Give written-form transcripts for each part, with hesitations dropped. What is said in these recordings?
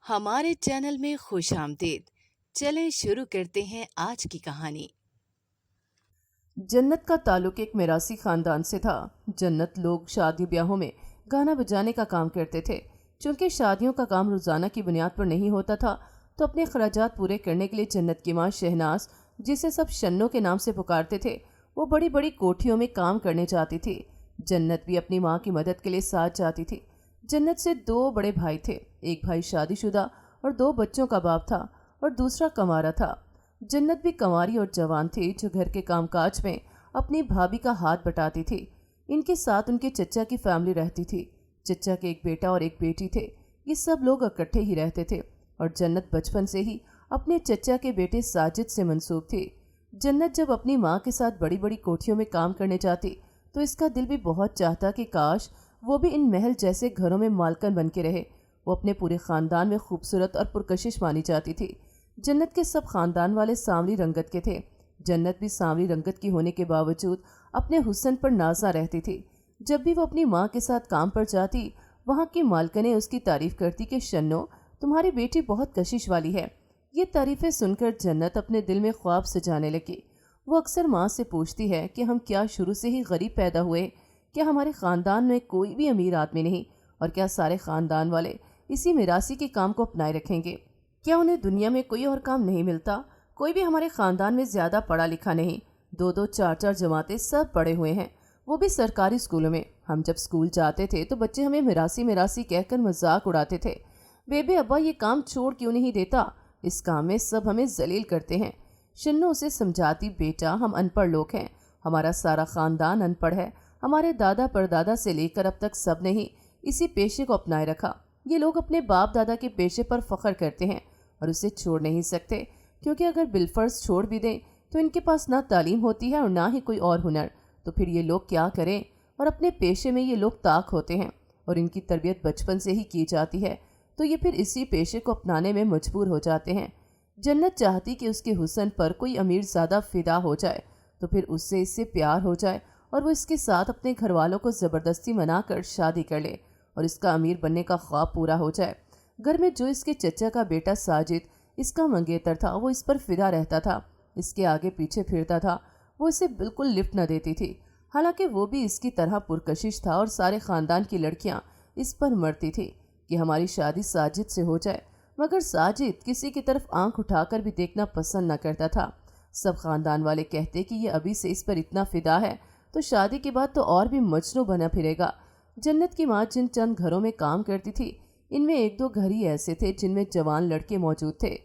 ہمارے چینل میں خوش آمدید۔ چلیں شروع کرتے ہیں آج کی کہانی۔ جنت کا تعلق ایک میراثی خاندان سے تھا۔ جنت لوگ شادی بیاہوں میں گانا بجانے کا کام کرتے تھے۔ چونکہ شادیوں کا کام روزانہ کی بنیاد پر نہیں ہوتا تھا تو اپنے اخراجات پورے کرنے کے لیے جنت کی ماں شہناز، جسے سب شنو کے نام سے پکارتے تھے، وہ بڑی بڑی کوٹھیوں میں کام کرنے جاتی تھی۔ جنت بھی اپنی ماں کی مدد کے لیے ساتھ جاتی تھی۔ جنت سے 2 بڑے بھائی تھے، ایک بھائی شادی شدہ اور 2 بچوں کا باپ تھا اور دوسرا کنوارا تھا۔ جنت بھی کنواری اور جوان تھی جو گھر کے کام کاج میں اپنی بھابھی کا ہاتھ بٹاتی تھی۔ ان کے ساتھ ان کے چچا کی فیملی رہتی تھی۔ چچا کے ایک بیٹا اور ایک بیٹی تھے۔ یہ سب لوگ اکٹھے ہی رہتے تھے اور جنت بچپن سے ہی اپنے چچا کے بیٹے ساجد سے منسوب تھی۔ جنت جب اپنی ماں کے ساتھ بڑی بڑی کوٹھیوں میں کام کرنے جاتی تو اس کا دل بھی بہت چاہتا کہ کاش وہ بھی ان محل جیسے گھروں میں مالکن بن کے رہے۔ وہ اپنے پورے خاندان میں خوبصورت اور پرکشش مانی جاتی تھی۔ جنت کے سب خاندان والے سانولی رنگت کے تھے۔ جنت بھی سانولی رنگت کی ہونے کے باوجود اپنے حسن پر نازا رہتی تھی۔ جب بھی وہ اپنی ماں کے ساتھ کام پر جاتی، وہاں کی مالکنیں اس کی تعریف کرتی کہ شنو، تمہاری بیٹی بہت کشش والی ہے۔ یہ تعریفیں سن کر جنت اپنے دل میں خواب سجانے لگی۔ وہ اکثر ماں سے پوچھتی ہے کہ ہم کیا شروع سے ہی غریب پیدا ہوئے؟ کیا ہمارے خاندان میں کوئی بھی امیر آدمی نہیں؟ اور کیا سارے خاندان والے اسی میراثی کے کام کو اپنائے رکھیں گے؟ کیا انہیں دنیا میں کوئی اور کام نہیں ملتا؟ کوئی بھی ہمارے خاندان میں زیادہ پڑھا لکھا نہیں، 2 4 جماعتیں سب پڑھے ہوئے ہیں، وہ بھی سرکاری اسکولوں میں۔ ہم جب اسکول جاتے تھے تو بچے ہمیں میراثی میراثی کہہ کر مذاق اڑاتے تھے۔ بیبے ابا یہ کام چھوڑ کیوں نہیں دیتا؟ اس کام میں سب ہمیں ذلیل کرتے ہیں۔ شنو اسے سمجھاتی، بیٹا ہم ان پڑھ لوگ ہیں، ہمارا سارا خاندان ان پڑھ ہے، ہمارے دادا پردادا سے لے کر اب تک سب نے ہی اسی پیشے کو اپنائے رکھا۔ یہ لوگ اپنے باپ دادا کے پیشے پر فخر کرتے ہیں اور اسے چھوڑ نہیں سکتے، کیونکہ اگر بالفرض چھوڑ بھی دیں تو ان کے پاس نہ تعلیم ہوتی ہے اور نہ ہی کوئی اور ہنر، تو پھر یہ لوگ کیا کریں؟ اور اپنے پیشے میں یہ لوگ طاق ہوتے ہیں اور ان کی تربیت بچپن سے ہی کی جاتی ہے، تو یہ پھر اسی پیشے کو اپنانے میں مجبور ہو جاتے ہیں۔ جنت چاہتی کہ اس کے حسن پر کوئی امیر زیادہ فدا ہو جائے تو پھر اس سے پیار ہو جائے اور وہ اس کے ساتھ اپنے گھر والوں کو زبردستی منا کر شادی کر لے اور اس کا امیر بننے کا خواب پورا ہو جائے۔ گھر میں جو اس کے چچا کا بیٹا ساجد اس کا منگیتر تھا، وہ اس پر فدا رہتا تھا، اس کے آگے پیچھے پھرتا تھا، وہ اسے بالکل لفٹ نہ دیتی تھی۔ حالانکہ وہ بھی اس کی طرح پرکشش تھا اور سارے خاندان کی لڑکیاں اس پر مرتی تھی کہ ہماری شادی ساجد سے ہو جائے، مگر ساجد کسی کی طرف آنکھ اٹھا کر بھی دیکھنا پسند نہ کرتا تھا۔ سب خاندان والے کہتے کہ یہ ابھی سے اس پر اتنا فدا ہے تو شادی کے بعد تو اور بھی مجنوں بنا پھرے گا۔ جنت کی ماں جن چند گھروں میں کام کرتی تھی، ان میں 1 2 گھر ہی ایسے تھے جن میں جوان لڑکے موجود تھے۔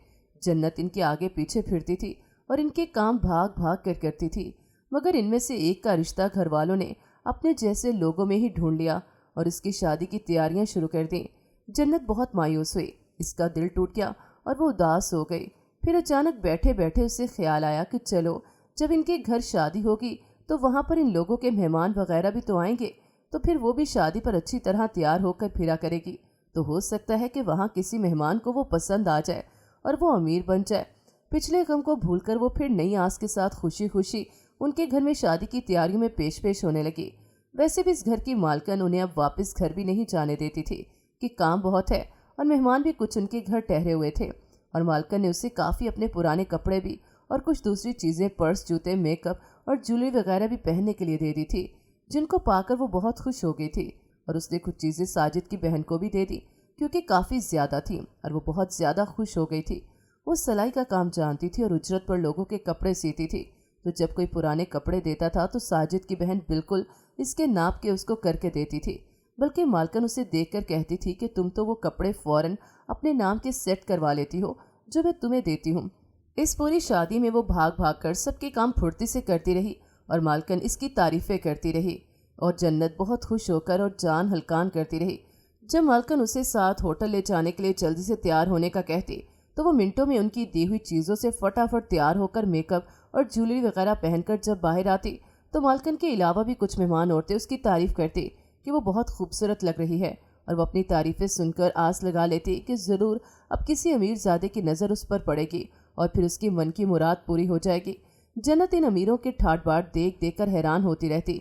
جنت ان کے آگے پیچھے پھرتی تھی اور ان کے کام بھاگ بھاگ کر کرتی تھی، مگر ان میں سے ایک کا رشتہ گھر والوں نے اپنے جیسے لوگوں میں ہی ڈھونڈ لیا اور اس کی شادی کی تیاریاں شروع کر دیں۔ جنت بہت مایوس ہوئی، اس کا دل ٹوٹ گیا اور وہ اداس ہو گئی۔ پھر اچانک بیٹھے بیٹھے اسے خیال آیا کہ چلو جب ان کے گھر شادی ہوگی تو وہاں پر ان لوگوں کے مہمان وغیرہ بھی تو آئیں گے، تو پھر وہ بھی شادی پر اچھی طرح تیار ہو کر پھرا کرے گی، تو ہو سکتا ہے کہ وہاں کسی مہمان کو وہ پسند آ جائے اور وہ امیر بن جائے۔ پچھلے غم کو بھول کر وہ پھر نئی آس کے ساتھ خوشی خوشی ان کے گھر میں شادی کی تیاریوں میں پیش ہونے لگی۔ ویسے بھی اس گھر کی مالکن انہیں اب واپس گھر بھی نہیں جانے دیتی تھی کہ کام بہت ہے، اور مہمان بھی کچھ ان کے گھر ٹھہرے ہوئے تھے، اور مالکن نے اسے کافی اپنے پرانے کپڑے بھی اور کچھ دوسری چیزیں، پرس، جوتے، میک اپ اور جویلری وغیرہ بھی پہننے کے لیے دے دی تھی، جن کو پا کر وہ بہت خوش ہو گئی تھی۔ اور اس نے کچھ چیزیں ساجد کی بہن کو بھی دے دی کیونکہ کافی زیادہ تھیں اور وہ بہت زیادہ خوش ہو گئی تھی۔ وہ سلائی کا کام جانتی تھی اور اجرت پر لوگوں کے کپڑے سیتی تھی، تو جب کوئی پرانے کپڑے دیتا تھا تو ساجد کی بہن بالکل اس کے ناپ کے اس کو کر کے دیتی تھی، بلکہ مالکن اسے دیکھ کر کہتی تھی کہ تم تو وہ کپڑے فوراً اپنے نام کے سیٹ کروا لیتی ہو جو میں تمہیں دیتی ہوں۔ اس پوری شادی میں وہ بھاگ بھاگ کر سب کے کام پھرتی سے کرتی رہی اور مالکن اس کی تعریفیں کرتی رہی اور جنت بہت خوش ہو کر اور جان ہلکان کرتی رہی۔ جب مالکن اسے ساتھ ہوٹل لے جانے کے لیے جلدی سے تیار ہونے کا کہتی تو وہ منٹوں میں ان کی دی ہوئی چیزوں سے فٹافٹ تیار ہو کر میک اپ اور جویلری وغیرہ پہن کر جب باہر آتی تو مالکن کے علاوہ بھی کچھ مہمان عورتیں اس کی تعریف کرتی کہ وہ بہت خوبصورت لگ رہی ہے، اور وہ اپنی تعریفیں سن کر آس لگا لیتی کہ ضرور اب کسی امیر زادے کی نظر اس پر پڑے گی اور پھر اس کی من کی مراد پوری ہو جائے گی۔ جنت ان امیروں کے ٹھاٹ باٹ دیکھ دیکھ کر حیران ہوتی رہتی۔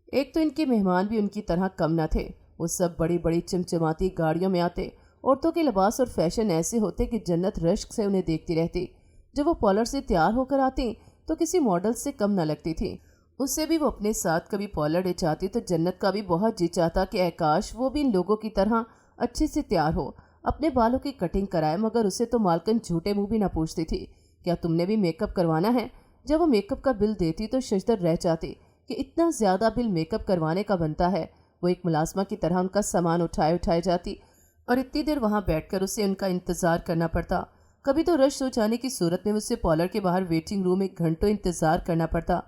ایک تو ان کے مہمان بھی ان کی طرح کم نہ تھے، وہ سب بڑی بڑی چمچماتی گاڑیوں میں آتے عورتوں کے لباس اور فیشن ایسے ہوتے کہ جنت رشک سے انہیں دیکھتی رہتی۔ جب وہ پارلر سے تیار ہو کر آتی تو کسی ماڈل سے کم نہ لگتی تھی۔ اس سے بھی وہ اپنے ساتھ کبھی پارلر لے جاتی تو جنت کا بھی بہت جی چاہتا کہ اے کاش وہ بھی ان لوگوں کی طرح اچھے سے تیار ہو، اپنے بالوں کی کٹنگ کرائے، مگر اسے تو مالکن جھوٹے منہ بھی نہ پوچھتی تھی، کیا تم نے بھی میک اپ کروانا ہے؟ جب وہ میک اپ کا بل دیتی تو ششدر رہ جاتی کہ اتنا زیادہ بل میک اپ کروانے کا بنتا ہے۔ وہ ایک ملازمہ کی طرح ان کا سامان اٹھائے جاتی اور اتنی دیر وہاں بیٹھ کر اسے ان کا انتظار کرنا پڑتا۔ کبھی تو رش ہو جانے کی صورت میں اسے پارلر کے باہر ویٹنگ روم ایک گھنٹوں انتظار کرنا پڑتا۔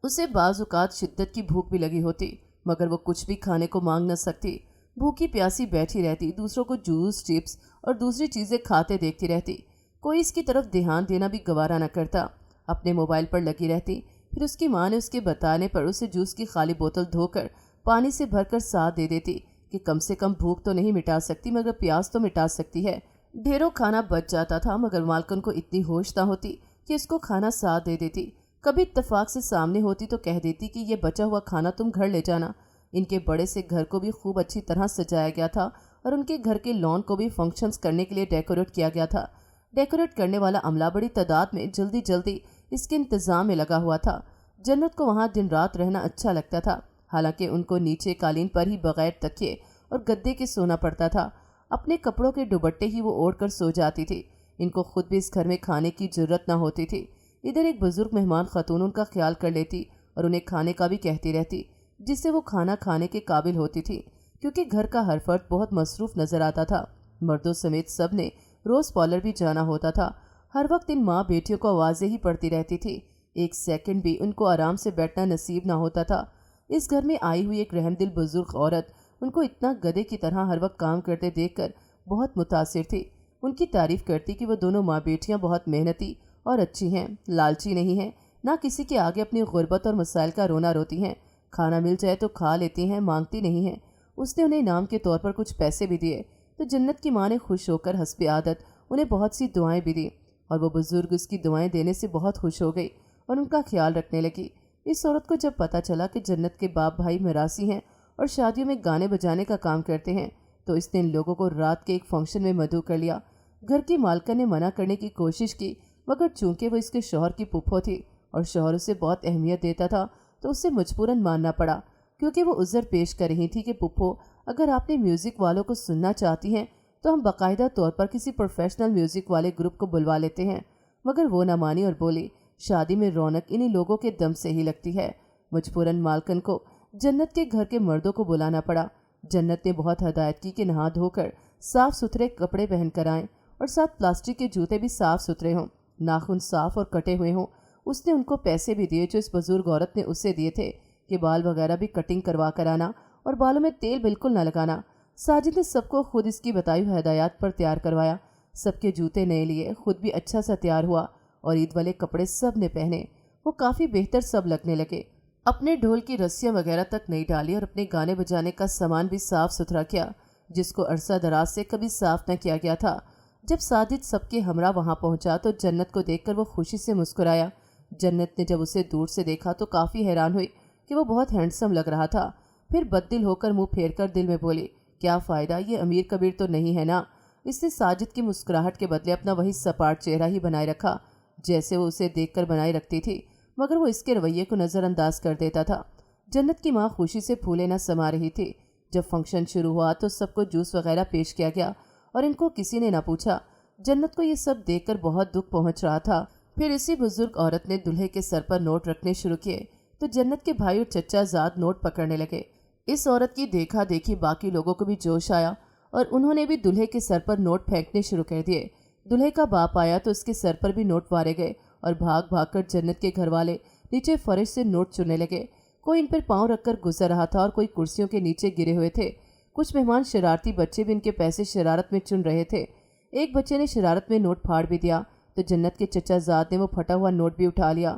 اسے بعض اوقات شدت کی بھوک بھی لگی ہوتی، مگر وہ کچھ بھی کھانے کو مانگ نہ سکتی۔ بھوکی پیاسی بیٹھی رہتی، دوسروں کو جوس، چپس اور دوسری چیزیں کھاتے دیکھتی رہتی۔ کوئی اس کی طرف دھیان دینا بھی گوارا نہ کرتا، اپنے موبائل پر لگی رہتی۔ پھر اس کی ماں نے اس کے بتانے پر اسے جوس کی خالی بوتل دھو کر پانی سے بھر کر ساتھ دے دیتی کہ کم سے کم بھوک تو نہیں مٹا سکتی مگر پیاس تو مٹا سکتی ہے۔ ڈھیروں کھانا بچ جاتا تھا مگر مالکن کو اتنی ہوش نہ ہوتی کہ اس کو کھانا ساتھ دے دیتی۔ کبھی اتفاق سے سامنے ہوتی تو کہہ دیتی کہ یہ بچا ہوا کھانا تم گھر لے جانا۔ ان کے بڑے سے گھر کو بھی خوب اچھی طرح سجایا گیا تھا اور ان کے گھر کے لان کو بھی فنکشنز کرنے کے لیے ڈیکوریٹ کیا گیا تھا۔ ڈیکوریٹ کرنے والا عملہ بڑی تعداد میں جلدی اس کے انتظام میں لگا ہوا تھا۔ جنت کو وہاں دن رات رہنا اچھا لگتا تھا، حالانکہ ان کو نیچے قالین پر ہی بغیر تکیے اور گدے کے سونا پڑتا تھا۔ اپنے کپڑوں کے دوپٹے ہی وہ اوڑھ کر سو جاتی تھی۔ ان کو خود بھی اس گھر میں کھانے کی جرت نہ ہوتی تھی۔ ادھر ایک بزرگ مہمان خاتون ان کا خیال کر لیتی اور انہیں کھانے کا بھی کہتی رہتی، جس سے وہ کھانا کھانے کے قابل ہوتی تھی، کیونکہ گھر کا ہر فرد بہت مصروف نظر آتا تھا۔ مردوں سمیت سب نے روز پارلر بھی جانا ہوتا تھا۔ ہر وقت ان ماں بیٹیوں کو آوازیں ہی پڑتی رہتی تھی، ایک سیکنڈ بھی ان کو آرام سے بیٹھنا نصیب نہ ہوتا تھا۔ اس گھر میں آئی ہوئی ایک رحم دل بزرگ عورت ان کو اتنا گدھے کی طرح ہر وقت کام کرتے دیکھ کر بہت متاثر تھی۔ ان کی تعریف کرتی کہ وہ دونوں ماں بیٹیاں بہت محنتی اور اچھی ہیں، لالچی نہیں ہیں، نہ کسی کے آگے اپنی غربت اور مسائل کا رونا روتی ہیں، کھانا مل جائے تو کھا لیتی ہیں، مانگتی نہیں ہیں۔ اس نے انہیں انعام کے طور پر کچھ پیسے بھی دیے تو جنت کی ماں نے خوش ہو کر حسب عادت انہیں بہت سی دعائیں بھی دی اور وہ بزرگ اس کی دعائیں دینے سے بہت خوش ہو گئی اور ان کا خیال رکھنے لگی۔ اس عورت کو جب پتہ چلا کہ جنت کے باپ بھائی میراثی ہیں اور شادیوں میں گانے بجانے کا کام کرتے ہیں تو اس نے ان لوگوں کو رات کے ایک فنکشن میں مدعو کر لیا۔ گھر کی مالکن نے منع کرنے کی کوشش کی مگر چونکہ وہ اس کے شوہر کی پھپھو تھی اور شوہر اسے بہت اہمیت دیتا تھا تو اسے مجبوراً ماننا پڑا، کیونکہ وہ عذر پیش کر رہی تھی کہ پھپھو اگر آپ نے میوزک والوں کو سننا چاہتی ہیں تو ہم باقاعدہ طور پر کسی پروفیشنل میوزک والے گروپ کو بلوا لیتے ہیں، مگر وہ نہ مانی اور بولی شادی میں رونق انہی لوگوں کے دم سے ہی لگتی ہے۔ مجبوراً مالکن کو جنت کے گھر کے مردوں کو بلانا پڑا۔ جنت نے بہت ہدایت کی کہ نہا دھو کر صاف ستھرے کپڑے پہن کر آئیں اور ساتھ پلاسٹک کے جوتے بھی صاف ستھرے ہوں، ناخن صاف اور کٹے ہوئے ہوں۔ اس نے ان کو پیسے بھی دیے جو اس بزرگ عورت نے اسے دیے تھے کہ بال وغیرہ بھی کٹنگ کروا کر آنا اور بالوں میں تیل بالکل نہ لگانا۔ ساجد نے سب کو خود اس کی بتائی ہوئی ہدایات پر تیار کروایا، سب کے جوتے نئے لیے، خود بھی اچھا سا تیار ہوا اور عید والے کپڑے سب نے پہنے۔ وہ کافی بہتر سب لگنے لگے۔ اپنے ڈھول کی رسیاں وغیرہ تک نہیں ڈالی اور اپنے گانے بجانے کا سامان بھی صاف ستھرا کیا، جس کو عرصہ دراز سے کبھی صاف نہ کیا گیا تھا۔ جب ساجد سب کے ہمراہ وہاں پہنچا تو جنت کو دیکھ کر وہ خوشی سے مسکرایا۔ جنت نے جب اسے دور سے دیکھا تو کافی حیران ہوئی کہ وہ بہت ہینڈسم لگ رہا تھا۔ پھر بددل ہو کر منہ پھیر کر دل میں بولی کیا فائدہ، یہ امیر کبیر تو نہیں ہے نا۔ اس نے ساجد کی مسکراہٹ کے بدلے اپنا وہی سپاٹ چہرہ ہی بنائے رکھا جیسے وہ اسے دیکھ کر بنائی رکھتی تھی، مگر وہ اس کے رویے کو نظر انداز کر دیتا تھا۔ جنت کی ماں خوشی سے پھولے نہ سما رہی تھی۔ جب فنکشن شروع ہوا تو سب کو جوس وغیرہ پیش کیا گیا اور ان کو کسی نے نہ پوچھا۔ جنت کو یہ سب دیکھ کر بہت دکھ پہنچ رہا تھا۔ پھر اسی بزرگ عورت نے دلہے کے سر پر نوٹ رکھنے شروع کیے تو جنت کے بھائی اور چچا زاد نوٹ پکڑنے لگے۔ اس عورت کی دیکھا دیکھی باقی لوگوں کو بھی جوش آیا اور انہوں نے بھی دلہے کے سر پر نوٹ پھینکنے شروع کر دیے۔ دلہے کا باپ آیا تو اس کے سر پر بھی نوٹ مارے گئے اور بھاگ بھاگ کر جنت کے گھر والے نیچے فرش سے نوٹ چننے لگے۔ کوئی ان پر پاؤں رکھ کر گزر رہا تھا اور کوئی کرسیوں کے نیچے گرے ہوئے تھے۔ کچھ مہمان شرارتی بچے بھی ان کے پیسے شرارت میں چن رہے تھے۔ ایک بچے نے شرارت میں نوٹ پھاڑ بھی دیا تو جنت کے چچا زاد نے وہ پھٹا ہوا نوٹ بھی اٹھا لیا۔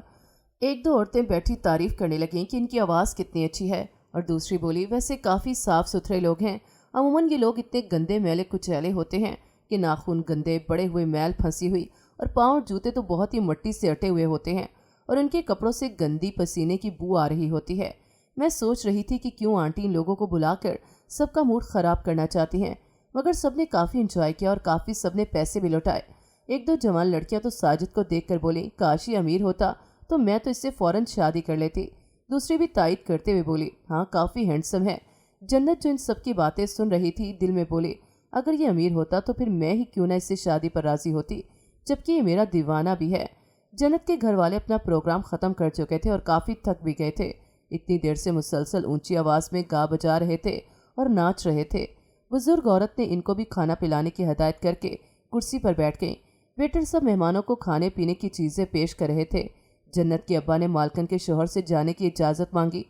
ایک دو عورتیں بیٹھی تعریف کرنے لگیں کہ ان کی آواز کتنی اچھی ہے اور دوسری بولی ویسے کافی صاف ستھرے لوگ ہیں، عموماً یہ لوگ اتنے گندے میلے کچیلے ہوتے ہیں کہ ناخن گندے بڑے ہوئے، میل پھنسی ہوئی اور پاؤں اور جوتے تو بہت ہی مٹی سے اٹے ہوئے ہوتے ہیں اور ان کے کپڑوں سے گندی پسینے کی بو آ رہی ہوتی ہے۔ میں سوچ رہی تھی کہ کیوں آنٹی ان لوگوں کو بلا کر سب کا موڈ خراب کرنا چاہتی ہیں۔ मगर सबने काफ़ी इंजॉय किया और काफ़ी सबने पैसे भी लौटाए। एक दो जवान लड़कियां तो साजिद को देखकर बोली, काश ये अमीर होता तो मैं तो इससे फौरन शादी कर लेती। दूसरी भी तायद करते हुए बोली, हाँ काफ़ी हैंडसम है। जन्नत जो इन सब की बातें सुन रही थी दिल में बोली, अगर ये अमीर होता तो फिर मैं ही क्यों ना इससे शादी पर राजी होती, जबकि ये मेरा दीवाना भी है। जन्नत के घर वाले अपना प्रोग्राम ख़त्म कर चुके थे और काफ़ी थक भी गए थे। इतनी देर से मुसलसल ऊंची आवाज़ में गा बजा रहे थे और नाच रहे थे। बुजुर्ग औरत ने इनको भी खाना पिलाने की हदायत करके कुर्सी पर बैठ गई। वेटर सब मेहमानों को खाने पीने की चीज़ें पेश कर रहे थे। जन्नत के अब्बा ने मालकन के शोहर से जाने की इजाज़त मांगी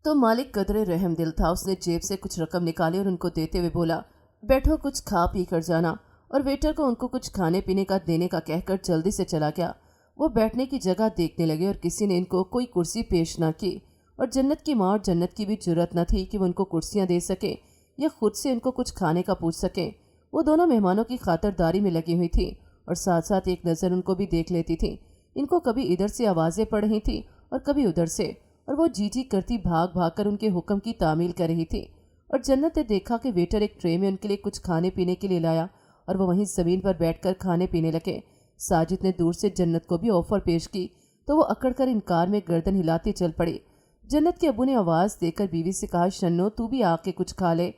तो मालिक कदरे रहम दिल था, उसने जेब से कुछ रकम निकाली और उनको देते हुए बोला, बैठो कुछ खा पी कर जाना। और वेटर को उनको कुछ खाने पीने का देने का कहकर जल्दी से चला गया। वो बैठने की जगह देखने लगे और किसी ने इनको कोई कुर्सी पेश ना की। और जन्नत की माँ और जन्नत की भी जरूरत न थी कि वो उनको कुर्सियाँ दे सके या खुद से उनको कुछ खाने का पूछ सके। वो दोनों मेहमानों की खातिरदारी में लगी हुई थी और साथ साथ एक नज़र उनको भी देख लेती थी। इनको कभी इधर से आवाज़ें पड़ रही थी और कभी उधर से, और वो जी जी करती भाग भाग कर उनके हुक्म की तामील कर रही थी। और जन्नत ने देखा कि वेटर एक ट्रे में उनके लिए कुछ खाने पीने के लिए लाया और वो वहीं ज़मीन पर बैठकर खाने पीने लगे। साजिद ने दूर से जन्नत को भी ऑफ़र पेश की तो वो अकड़कर इनकार में गर्दन हिलाती चल पड़ी। जन्नत के अबू ने आवाज़ देकर बीवी से कहा, शन्नो तू भी आके कुछ खा ले।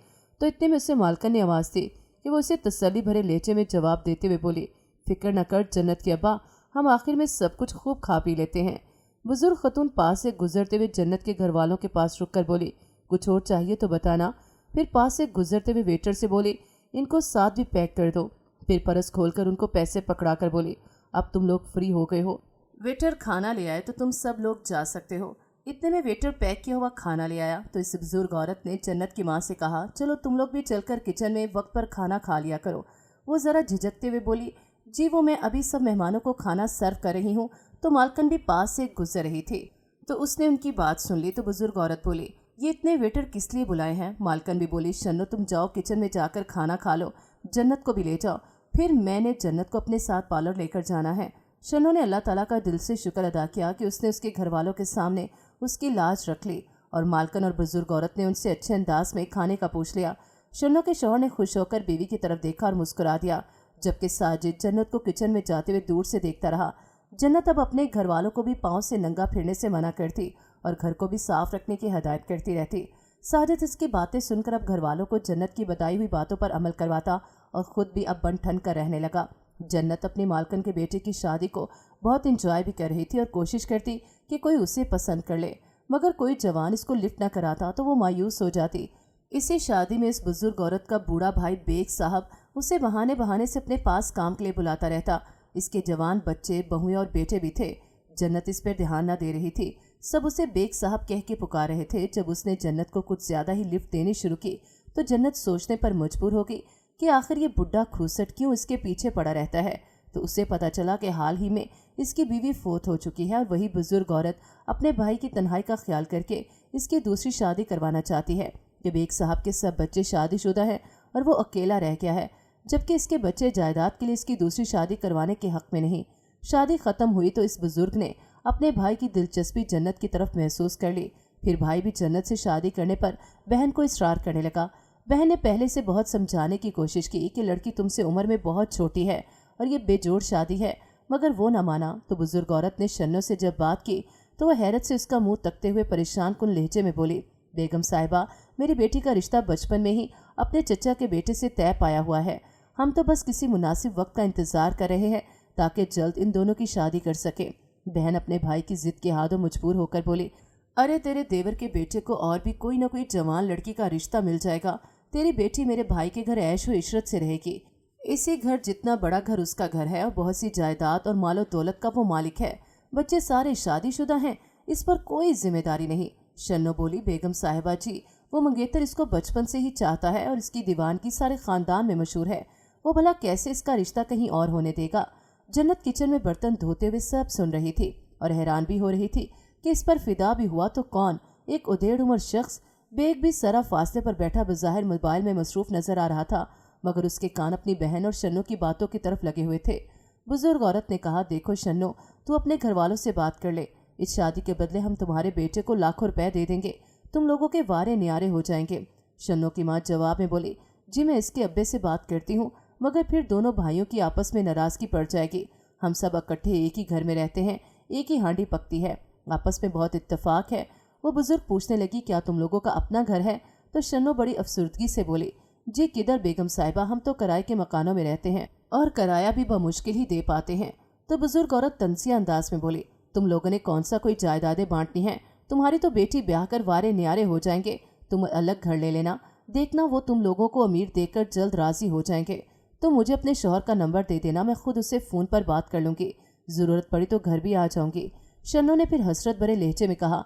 तो इतने में उसे मालकन ने आवाज़ दी कि वो उसे तसल्ली भरे लहजे में जवाब देते हुए बोली, फिक्र न कर जन्नत के अब्बा, हम आखिर में सब कुछ खूब खा पी लेते हैं। बुजुर्ग खतून पास से गुजरते हुए जन्नत के घर वालों के पास रुक कर बोली, कुछ और चाहिए तो बताना। फिर पास से गुजरते हुए वेटर से बोली, इनको साथ भी पैक कर दो। फिर परस खोलकर उनको पैसे पकड़ा कर बोली, अब तुम लोग फ्री हो गए हो, वेटर खाना ले आए तो तुम सब लोग जा सकते हो। इतने में वेटर पैक किया हुआ खाना ले आया तो इस बुजुर्ग औरत ने जन्नत की माँ से कहा, चलो तुम लोग भी चलकर किचन में वक्त पर खाना खा लिया करो। वो ज़रा झिझकते हुए बोली, जी वो मैं अभी सब मेहमानों को खाना सर्व कर रही हूँ। तो मालकन भी पास से गुजर रही थी तो उसने उनकी बात सुन ली। तो बुजुर्ग औरत बोली, ये इतने वेटर किस लिए बुलाए हैं? मालकन भी बोली, शन्नो तुम जाओ किचन में जाकर खाना खा लो, जन्नत को भी ले जाओ। फिर मैंने जन्नत को अपने साथ पार्लर लेकर जाना है। शन्नो ने अल्लाह ताला का दिल से शुक्र अदा किया कि उसने उसके घर वालों के सामने उसकी लाज रख ली और मालकन और बुजुर्ग औरत ने उनसे अच्छे अंदाज में खाने का पूछ लिया। शन्नो के शौहर ने खुश होकर बीवी की तरफ देखा और मुस्कुरा दिया, जबकि साजिद जन्नत को किचन में जाते हुए दूर से देखता रहा। जन्नत अब अपने घर वालों को भी पाँव से नंगा फिरने से मना करती और घर को भी साफ रखने की हदायत करती रहती। साजिद इसकी बातें सुनकर अब घर वालों को जन्नत की बताई हुई बातों पर अमल करवाता और ख़ुद भी अब बन ठन कर रहने लगा। जन्नत अपनी मालकन के बेटे की शादी को बहुत इंजॉय भी कर रही थी और कोशिश करती कि कोई उसे पसंद कर ले, मगर कोई जवान इसको लिफ्ट न कराता तो वो मायूस हो जाती। इसी शादी में इस बुजुर्ग औरत का बूढ़ा भाई बेग साहब उसे बहाने बहाने से अपने पास काम के लिए बुलाता रहता। इसके जवान बच्चे, बहुएं और बेटे भी थे। जन्नत इस पर ध्यान न दे रही थी, सब उसे बेग साहब कह के पुकार रहे थे। जब उसने जन्नत को कुछ ज़्यादा ही लिफ्ट देनी शुरू की तो जन्नत सोचने पर मजबूर हो गई कि आखिर ये बुढ़ा खूसट क्यों इसके पीछे पड़ा रहता है। तो उसे पता चला कि हाल ही में इसकी बीवी फोत हो चुकी है और वही बुजुर्ग औरत अपने भाई की तन्हाई का ख्याल करके इसकी दूसरी शादी करवाना चाहती है कि बेग साहब के सब बच्चे शादीशुदा हैं और वो अकेला रह गया है, जबकि इसके बच्चे जायदाद के लिए इसकी दूसरी शादी करवाने के हक में नहीं। शादी ख़त्म हुई तो इस बुजुर्ग ने अपने भाई की दिलचस्पी जन्नत की तरफ महसूस कर ली। फिर भाई भी जन्नत से शादी करने पर बहन को इसरार करने लगा। बहन ने पहले से बहुत समझाने की कोशिश की कि लड़की तुमसे उम्र में बहुत छोटी है और ये बेजोड़ शादी है, मगर वो न माना। तो बुजुर्ग औरत ने शन्नो से जब बात की तो वह हैरत से उसका मुंह तकते हुए परेशान कुन लहजे में बोली, बेगम साहिबा, मेरी बेटी का रिश्ता बचपन में ही अपने चचा के बेटे से तय पाया हुआ है। हम तो बस किसी मुनासिब वक्त का इंतज़ार कर रहे हैं ताकि जल्द इन दोनों की शादी कर सके। बहन अपने भाई की जिद के हाथों मजबूर होकर बोली, अरे तेरे देवर के बेटे को और भी कोई न कोई जवान लड़की का रिश्ता मिल जाएगा। तेरी बेटी मेरे भाई के घर ऐश व इशरत से रहेगी। इसी घर जितना बड़ा घर उसका घर है और बहुत सी जायदाद और मालो दौलत का वो मालिक है। बच्चे सारे शादीशुदा हैं, इस पर कोई जिम्मेदारी नहीं। शन्नो बोली, बेगम साहिबा जी, वो मंगेतर इसको बचपन से ही चाहता है और इसकी दीवानगी सारे खानदान में मशहूर है। वो भला कैसे इसका रिश्ता कहीं और होने देगा। जन्नत किचन में बर्तन धोते हुए सब सुन रही थी और हैरान भी हो रही थी कि इस पर फिदा भी हुआ तो कौन। एक उदेड़ उम्र शख्स, बेग भी सरा फासले पर बैठा बज़ाहिर मोबाइल में मसरूफ नजर आ रहा था, मगर उसके कान अपनी बहन और शन्नो की बातों की तरफ लगे हुए थे। बुजुर्ग औरत ने कहा, देखो शन्नो, तू अपने घर वालों से बात कर ले। इस शादी के बदले हम तुम्हारे बेटे को लाखों रुपए दे देंगे, तुम लोगों के वारे न्यारे हो जाएंगे। शन्नो की माँ जवाब में बोली, जी मैं इसके अब्बे से बात करती हूँ, मगर फिर दोनों भाइयों की आपस में नाराज़गी पड़ जाएगी। हम सब इकट्ठे एक ही घर में रहते हैं, एक ही हांडी पकती है, आपस में बहुत इत्तेफाक है। वो बुजुर्ग पूछने लगी, क्या तुम लोगों का अपना घर है? तो शन्नो बड़ी अफसुर्दगी से बोली, जी किधर बेगम साहिबा, हम तो किराए के मकानों में रहते हैं और किराया भी बमुश्किल ही दे पाते हैं। तो बुजुर्ग औरत तंसिया अंदाज में बोली, तुम लोगों ने कौन सा कोई जायदादें बांटनी है? तुम्हारी तो बेटी ब्याह कर वारे न्यारे हो जाएंगे, तुम अलग घर ले लेना, देखना वो तुम लोगों को अमीर देखकर जल्द राजी हो जाएंगे। तो मुझे अपने शौहर का नंबर दे देना, मैं खुद उससे फ़ोन पर बात कर लूँगी, ज़रूरत पड़ी तो घर भी आ जाऊँगी। शन्नो ने फिर हसरत भरे लहजे में कहा,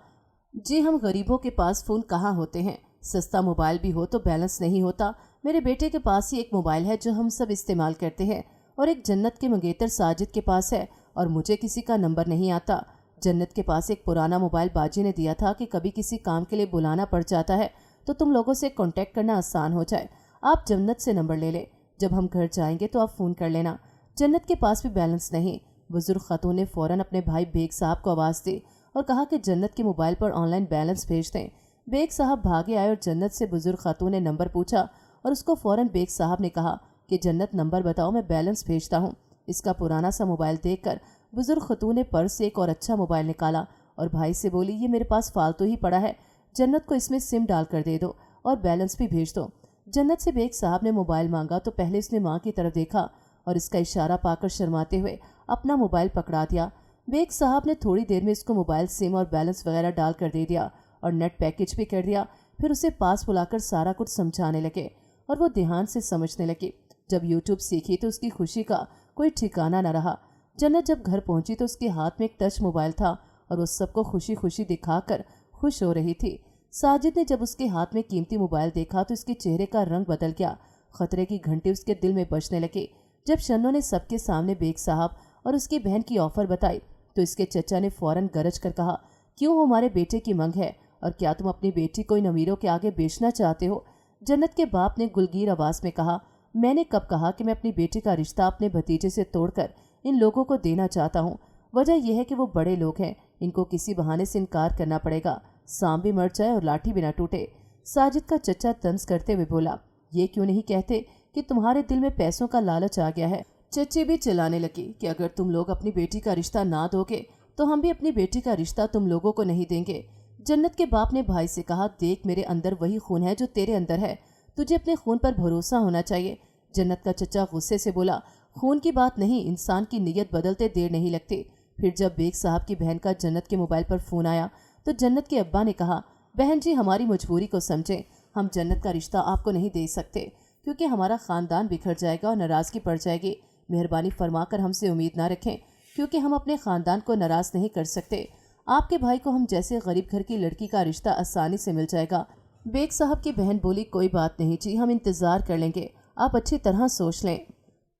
जी हम गरीबों के पास फ़ोन कहाँ होते हैं, सस्ता मोबाइल भी हो तो बैलेंस नहीं होता। मेरे बेटे के पास ही एक मोबाइल है जो हम सब इस्तेमाल करते हैं, और एक जन्नत के मंगेतर साजिद के पास है, और मुझे किसी का नंबर नहीं आता। जन्नत के पास एक पुराना मोबाइल बाजी ने दिया था कि कभी किसी काम के लिए बुलाना पड़ जाता है तो तुम लोगों से कांटेक्ट करना आसान हो जाए। आप जन्नत से नंबर ले लें, जब हम घर जाएंगे तो आप फ़ोन कर लेना। जन्नत के पास भी बैलेंस नहीं। बुजुर्ग खातून ने फ़ौरन अपने भाई बेग साहब को आवाज़ दी और कहा कि जन्नत के मोबाइल पर ऑनलाइन बैलेंस भेज दें। बेग साहब भागे आए और जन्नत से बुजुर्ग खातून ने नंबर पूछा और उसको फ़ौरन बेग साहब ने कहा कि जन्नत नंबर बताओ, मैं बैलेंस भेजता हूँ। इसका पुराना सा मोबाइल देखकर बुजुर्ग खातून ने पर्स से एक और अच्छा मोबाइल निकाला और भाई से बोली, ये मेरे पास फालतू ही पड़ा है, जन्नत को इसमें सिम डाल कर दे दो और बैलेंस भी भेज दो। जन्नत से बेग साहब ने मोबाइल मांगा तो पहले उसने माँ की तरफ देखा और इसका इशारा पाकर शर्माते हुए अपना मोबाइल पकड़ा दिया। बेग साहब ने थोड़ी देर में इसको मोबाइल सिम और बैलेंस वगैरह डाल कर दे दिया और नेट पैकेज भी कर दिया। फिर उसे पास बुलाकर सारा कुछ समझाने लगे और वो ध्यान से समझने लगी। जब यूट्यूब सीखी तो उसकी खुशी का कोई ठिकाना न रहा। जन्नत जब घर पहुंची तो उसके हाथ में एक टच मोबाइल था और वो सबको खुशी खुशी दिखाकर खुश हो रही थी। साजिद ने जब उसके हाथ में कीमती मोबाइल देखा तो उसके चेहरे का रंग बदल गया। खतरे की घंटी उसके दिल में बजने लगी। जब शन्नो ने सबके सामने बेग साहब और उसकी बहन की ऑफर बताई तो इसके चचा ने फौरन गरज कर कहा, क्यों हमारे बेटे की मंग है और क्या तुम अपनी बेटी को इन अमीरों के आगे बेचना चाहते हो? जन्नत के बाप ने गुलगीर आवाज में कहा, मैंने कब कहा कि मैं अपनी बेटी का रिश्ता अपने भतीजे से तोड़कर इन लोगों को देना चाहता हूँ। वजह यह है कि वो बड़े लोग हैं, इनको किसी बहाने से इनकार करना पड़ेगा, सांप भी मर जाए और लाठी भी ना टूटे। साजिद का चचा तंज करते हुए बोला, ये क्यों नहीं कहते कि तुम्हारे दिल में पैसों का लालच आ गया है? चचे भी चिल्लाने लगी कि अगर तुम लोग अपनी बेटी का रिश्ता ना दोगे तो हम भी अपनी बेटी का रिश्ता तुम लोगों को नहीं देंगे। जन्नत के बाप ने भाई से कहा, देख मेरे अंदर वही खून है जो तेरे अंदर है, तुझे अपने खून पर भरोसा होना चाहिए। जन्नत का चचा गुस्से से बोला, खून की बात नहीं, इंसान की नीयत बदलते देर नहीं लगती। फिर जब बेग साहब की बहन का जन्नत के मोबाइल पर फ़ोन आया तो जन्नत के अब्बा ने कहा, बहन जी हमारी मजबूरी को समझें, हम जन्नत का रिश्ता आपको नहीं दे सकते क्योंकि हमारा ख़ानदान बिखर जाएगा और नाराज़गी पड़ जाएगी। मेहरबानी फरमाकर हमसे उम्मीद ना रखें क्योंकि हम अपने ख़ानदान को नाराज़ नहीं कर सकते। आपके भाई को हम जैसे गरीब घर की लड़की का रिश्ता आसानी से मिल जाएगा। बेग साहब की बहन बोली, कोई बात नहीं जी, हम इंतज़ार कर लेंगे, आप अच्छी तरह सोच लें।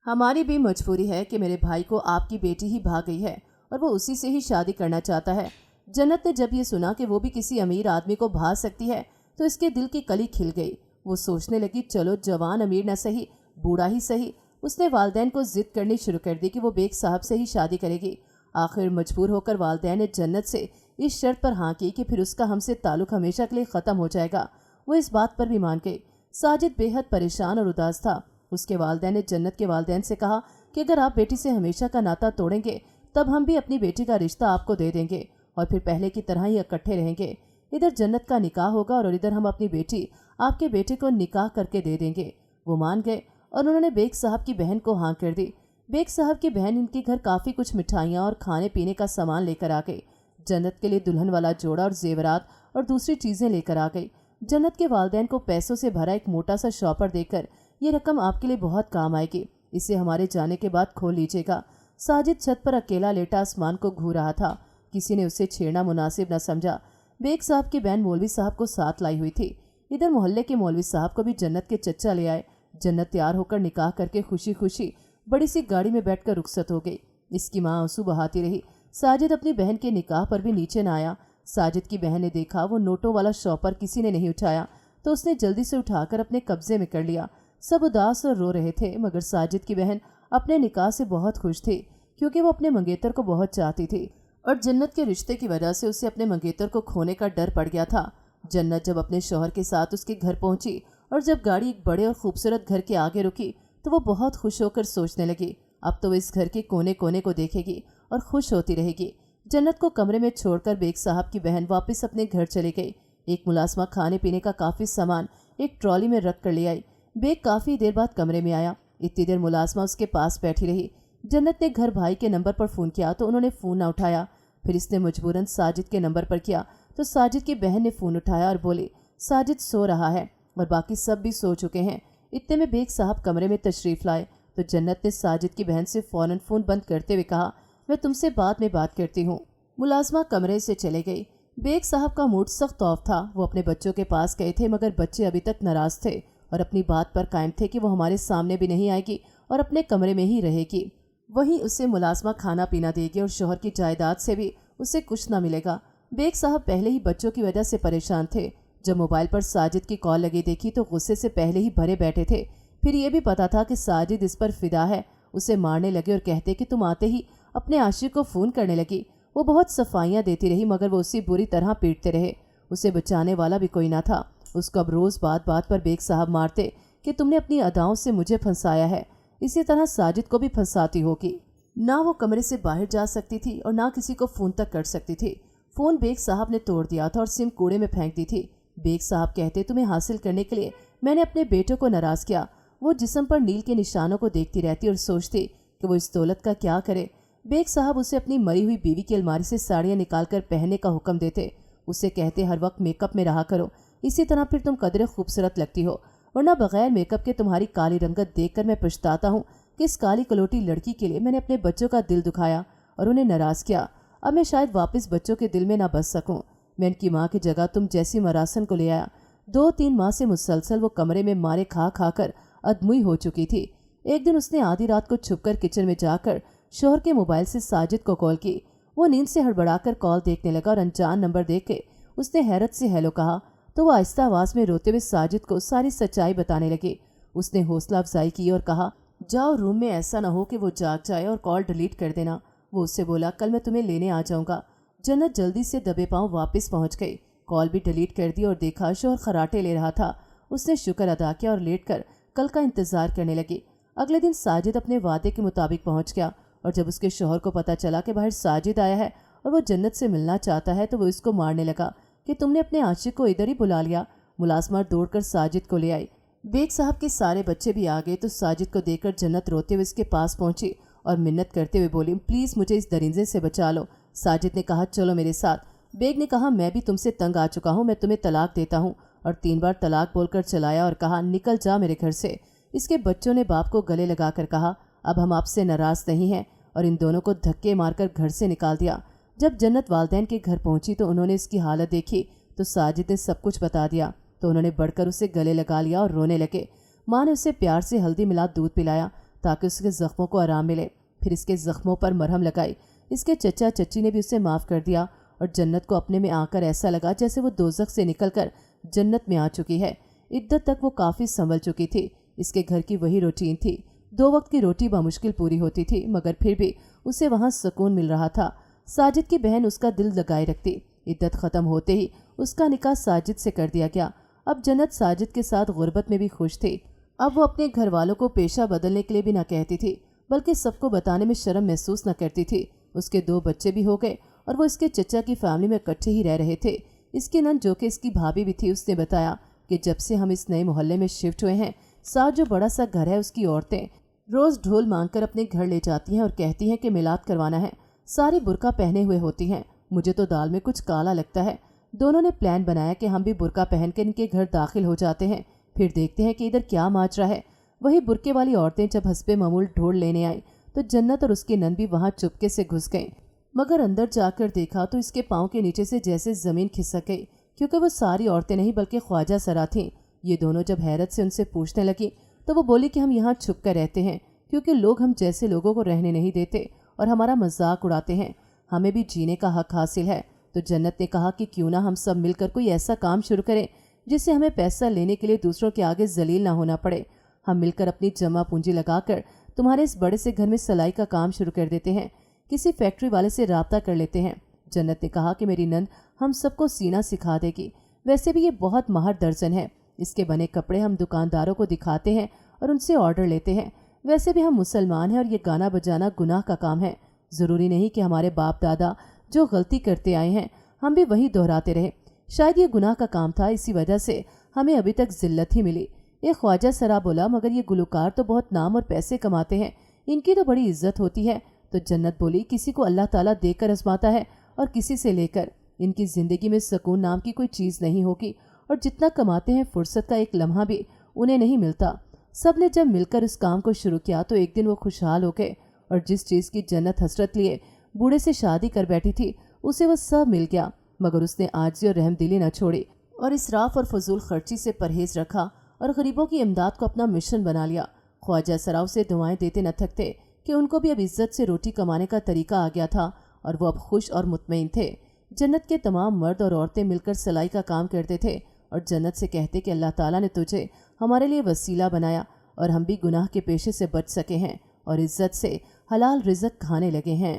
हमारी भी मजबूरी है कि मेरे भाई को आपकी बेटी ही भाग गई है और वो उसी से ही शादी करना चाहता है। जन्नत ने जब ये सुना कि वो भी किसी अमीर आदमी को भाग सकती है तो इसके दिल की कली खिल गई। वो सोचने लगी, चलो जवान अमीर न सही, बूढ़ा ही सही। उसने वालदैन को जिद करनी शुरू कर दी कि वो बेग साहब से ही शादी करेगी। आखिर मजबूर होकर वालदैन ने जन्नत से इस शर्त पर हाँ की कि फिर उसका हमसे ताल्लुक़ हमेशा के लिए ख़त्म हो जाएगा। वो इस बात पर भी मान गई। साजिद बेहद परेशान और उदास था। उसके वालदैन ने जन्नत के वालदैन से कहा कि अगर आप बेटी से हमेशा का नाता तोड़ेंगे तब हम भी अपनी बेटी का रिश्ता आपको दे देंगे और फिर पहले की तरह ही इकट्ठे रहेंगे। इधर जन्नत का निकाह होगा और इधर हम अपनी बेटी आपके बेटे को निकाह करके दे देंगे। वो मान गए और उन्होंने बेग साहब की बहन को हाँ कर दी। बेग साहब की बहन इनके घर काफ़ी कुछ मिठाइयाँ और खाने पीने का सामान लेकर आ गई। जन्नत के लिए दुल्हन वाला जोड़ा और जेवरात और दूसरी चीज़ें लेकर आ गई। जन्नत के वालदैन को पैसों से भरा एक मोटा सा शॉपर देकर, ये रकम आपके लिए बहुत काम आएगी, इसे हमारे जाने के बाद खोल लीजिएगा। साजिद छत पर अकेला लेटा आसमान को घूर रहा था। किसी ने उसे छेड़ना मुनासिब न समझा। बेग साहब की बहन मौलवी साहब को साथ लाई हुई थी। इधर मोहल्ले के मौलवी साहब को भी जन्नत के चचा ले आए। जन्नत तैयार होकर निकाह करके खुशी खुशी बड़ी सी गाड़ी में बैठकर रुखसत हो गई। इसकी माँ आंसू बहाती रही। साजिद अपनी बहन के निकाह पर भी नीचे न आया। साजिद की बहन ने देखा वो नोटों वाला शॉपर किसी ने नहीं उठाया तो उसने जल्दी से उठाकर अपने कब्जे में कर लिया। सब उदास और रो रहे थे मगर साजिद की बहन अपने निकाह से बहुत खुश थी क्योंकि वो अपने मंगेतर को बहुत चाहती थी और जन्नत के रिश्ते की वजह से उसे अपने मंगेतर को खोने का डर पड़ गया था। जन्नत जब अपने शौहर के साथ उसके घर पहुंची और जब गाड़ी एक बड़े और खूबसूरत घर के आगे रुकी तो वो बहुत खुश होकर सोचने लगी, अब तो वो इस घर के कोने कोने को देखेगी और खुश होती रहेगी। जन्नत को कमरे में छोड़कर बेग साहब की बहन वापस अपने घर चली गई। एक मुलाजमा खाने पीने का काफ़ी सामान एक ट्रॉली में रख कर ले आई। बेग काफ़ी देर बाद कमरे में आया। इतनी देर मुलाजमा उसके पास बैठी रही। जन्नत ने घर भाई के नंबर पर फ़ोन किया तो उन्होंने फ़ोन ना उठाया। फिर इसने मजबूरन साजिद के नंबर पर किया तो साजिद की बहन ने फ़ोन उठाया और बोली साजिद सो रहा है और बाकी सब भी सो चुके हैं। इतने में बेग साहब कमरे में तशरीफ़ लाए तो जन्नत ने साजिद की बहन से फ़ौरन फ़ोन बंद करते हुए कहा, मैं तुमसे बाद में बात करती हूँ। मुलाजमा कमरे से चले गई। बेग साहब का मूड सख्त ऑफ था। वो अपने बच्चों के पास गए थे मगर बच्चे अभी तक नाराज़ थे और अपनी बात पर कायम थे कि वो हमारे सामने भी नहीं आएगी और अपने कमरे में ही रहेगी। वहीं उसे मुलाजमा खाना पीना देगी और शोहर की जायदाद से भी उसे कुछ ना मिलेगा। बेग साहब पहले ही बच्चों की वजह से परेशान थे। जब मोबाइल पर साजिद की कॉल लगी देखी तो गुस्से से पहले ही भरे बैठे थे। फिर ये भी पता था कि साजिद इस पर फिदा है। उसे मारने लगे और कहते कि तुम आते ही अपने आशिक को फ़ोन करने लगी। वो बहुत सफाइयाँ देती रही मगर वो उसी बुरी तरह पीटते रहे। उसे बचाने वाला भी कोई ना था। उसको अब रोज़ बात बात पर बेग साहब मारते कि तुमने अपनी अदाओं से मुझे फंसाया है, इसी तरह साजिद को भी फंसाती होगी। ना वो कमरे से बाहर जा सकती थी और ना किसी को फ़ोन तक कर सकती थी। फ़ोन बेग साहब ने तोड़ दिया था और सिम कूड़े में फेंक दी थी। बेग साहब कहते तुम्हें हासिल करने के लिए मैंने अपने बेटों को नाराज़ किया। वो जिस्म पर नील के निशानों को देखती रहती और सोचती कि वो इस दौलत का क्या करे। बेग साहब उसे अपनी मरी हुई बीवी की अलमारी से साड़ियाँ निकालकर पहनने का हुक्म देते। उसे कहते हर वक्त मेकअप में रहा करो, इसी तरह फिर तुम कदरे खूबसूरत लगती हो, वरना बगैर मेकअप के तुम्हारी काली रंगत देखकर मैं पछताता हूँ कि इस काली कलोटी लड़की के लिए मैंने अपने बच्चों का दिल दुखाया और उन्हें नाराज़ किया। अब मैं शायद वापस बच्चों के दिल में ना बस सकूँ। मैं इनकी माँ की जगह तुम जैसी मरासन को ले आया। 2-3 माह से मुसलसल वो कमरे में मारे खा खा कर अधमुई हो चुकी थी। एक दिन उसने आधी रात को छुपकर किचन में जाकर शोहर के मोबाइल से साजिद को कॉल की। वो नींद से हड़बड़ाकर कॉल देखने लगा और अनजान नंबर देख के उसने हैरत से हेलो कहा तो वो आहिस्ता आवाज़ में रोते हुए साजिद को सारी सच्चाई बताने लगी। उसने हौसला अफजाई की और कहा जाओ रूम में, ऐसा ना हो कि वो जाग जाए और कॉल डिलीट कर देना। वो उससे बोला कल मैं तुम्हें लेने आ जाऊँगा। जन्नत जल्दी से दबे पाँव वापस पहुँच गई। कॉल भी डिलीट कर दी और देखा शोहर खराटे ले रहा था। उसने शुक्र अदा किया और लेटकर कल का इंतज़ार करने लगी। अगले दिन साजिद अपने वादे के मुताबिक पहुँच गया और जब उसके शोहर को पता चला कि बाहर साजिद आया है और वो जन्नत से मिलना चाहता है तो वो इसको मारने लगा कि तुमने अपने आशिक को इधर ही बुला लिया। मुलाजमा दौड़कर साजिद को ले आई। बेग साहब के सारे बच्चे भी आ गए तो साजिद को देखकर जन्नत रोते हुए उसके पास पहुंची और मिन्नत करते हुए बोली प्लीज़ मुझे इस दरिंदे से बचा लो। साजिद ने कहा चलो मेरे साथ। बेग ने कहा मैं भी तुमसे तंग आ चुका हूँ, मैं तुम्हें तलाक देता हूँ, और 3 बार तलाक बोलकर चलाया और कहा निकल जा मेरे घर से। इसके बच्चों ने बाप को गले लगाकर कहा अब हम आपसे नाराज़ नहीं हैं और इन दोनों को धक्के मारकर घर से निकाल दिया। जब जन्नत वालदैन के घर पहुंची तो उन्होंने इसकी हालत देखी तो साजिद ने सब कुछ बता दिया तो उन्होंने बढ़कर उसे गले लगा लिया और रोने लगे। माँ ने उसे प्यार से हल्दी मिला दूध पिलाया ताकि उसके ज़ख्मों को आराम मिले। फिर इसके ज़ख्मों पर मरहम लगाई। इसके चचा चची ने भी उसे माफ़ कर दिया और जन्नत को अपने में आकर ऐसा लगा जैसे वो दोज़ख से निकलकर जन्नत में आ चुकी है। इद्दत तक वो काफ़ी संभल चुकी थी। इसके घर की वही रूटीन थी। 2 वक्त की रोटी बामुश्किल पूरी होती थी मगर फिर भी उसे वहाँ सुकून मिल रहा था। साजिद की बहन उसका दिल लगाए रखती। इद्दत ख़त्म होते ही उसका निकाह साजिद से कर दिया गया। अब जन्नत साजिद के साथ गुर्बत में भी खुश थी। अब वो अपने घर वालों को पेशा बदलने के लिए भी न कहती थी बल्कि सबको बताने में शर्म महसूस न करती थी। उसके 2 बच्चे भी हो गए और वो इसके चचा की फैमिली में इकट्ठे ही रह रहे थे। इसकी नंद जो कि इसकी भाभी भी थी उसने बताया कि जब से हम इस नए मोहल्ले में शिफ्ट हुए हैं साथ जो बड़ा सा घर है उसकी औरतें रोज़ ढोल मांगकर अपने घर ले जाती हैं और कहती हैं कि मिलाद करवाना है। सारी बुर्का पहने हुए होती हैं। मुझे तो दाल में कुछ काला लगता है। दोनों ने प्लान बनाया कि हम भी बुर्का पहनकर इनके घर दाखिल हो जाते हैं, फिर देखते हैं कि इधर क्या माजरा है। वही बुर्के वाली औरतें जब हस्बे मामूल ढोल लेने आई तो जन्नत और उसकी नंद भी वहाँ चुपके से घुस गईं। मगर अंदर जाकर देखा तो इसके पाँव के नीचे से जैसे ज़मीन खिसक गई क्योंकि वो सारी औरतें नहीं बल्कि ख्वाजा सरा थीं। ये दोनों जब हैरत से उनसे पूछने लगी तो वो बोली कि हम यहाँ छुप कर रहते हैं क्योंकि लोग हम जैसे लोगों को रहने नहीं देते और हमारा मजाक उड़ाते हैं। हमें भी जीने का हक हासिल है। तो जन्नत ने कहा कि क्यों ना हम सब मिलकर कोई ऐसा काम शुरू करें जिससे हमें पैसा लेने के लिए दूसरों के आगे जलील ना होना पड़े। हम मिलकर अपनी जमा पूंजी लगाकर तुम्हारे इस बड़े से घर में सिलाई का काम शुरू कर देते हैं। किसी फैक्ट्री वाले से राब्ता कर लेते हैं। जन्नत ने कहा कि मेरी नंद हम सबको सीना सिखा देगी। वैसे भी ये बहुत माहिर दर्जन है, اس کے بنے کپڑے ہم دکانداروں کو دکھاتے ہیں اور ان سے آرڈر لیتے ہیں۔ ویسے بھی ہم مسلمان ہیں اور یہ گانا بجانا گناہ کا کام ہے۔ ضروری نہیں کہ ہمارے باپ دادا جو غلطی کرتے آئے ہیں ہم بھی وہی دہراتے رہے۔ شاید یہ گناہ کا کام تھا، اسی وجہ سے ہمیں ابھی تک ذلت ہی ملی۔ ایک خواجہ سرا بولا، مگر یہ گلوکار تو بہت نام اور پیسے کماتے ہیں، ان کی تو بڑی عزت ہوتی ہے۔ تو جنت بولی، کسی کو اللہ تعالیٰ دے کر آزماتا ہے اور کسی سے لے کر۔ ان کی زندگی میں سکون نام کی کوئی چیز نہیں ہوگی، اور جتنا کماتے ہیں فرصت کا ایک لمحہ بھی انہیں نہیں ملتا۔ سب نے جب مل کر اس کام کو شروع کیا تو ایک دن وہ خوشحال ہو گئے، اور جس چیز کی جنت حسرت لیے بوڑھے سے شادی کر بیٹھی تھی اسے وہ سب مل گیا، مگر اس نے عاجزی اور رحم دلی نہ چھوڑی اور اسراف اور فضول خرچی سے پرہیز رکھا اور غریبوں کی امداد کو اپنا مشن بنا لیا۔ خواجہ سراؤ سے دعائیں دیتے نہ تھکتے کہ ان کو بھی اب عزت سے روٹی کمانے کا طریقہ آ گیا تھا اور وہ اب خوش اور مطمئن تھے۔ جنت کے تمام مرد اور عورتیں مل کر سلائی کا کام کرتے تھے اور جنت سے کہتے کہ اللہ تعالیٰ نے تجھے ہمارے لیے وسیلہ بنایا اور ہم بھی گناہ کے پیشے سے بچ سکے ہیں اور عزت سے حلال رزق کھانے لگے ہیں۔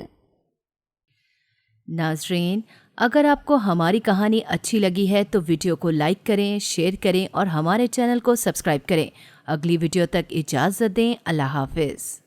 ناظرین، اگر آپ کو ہماری کہانی اچھی لگی ہے تو ویڈیو کو لائک کریں، شیئر کریں اور ہمارے چینل کو سبسکرائب کریں۔ اگلی ویڈیو تک اجازت دیں۔ اللہ حافظ۔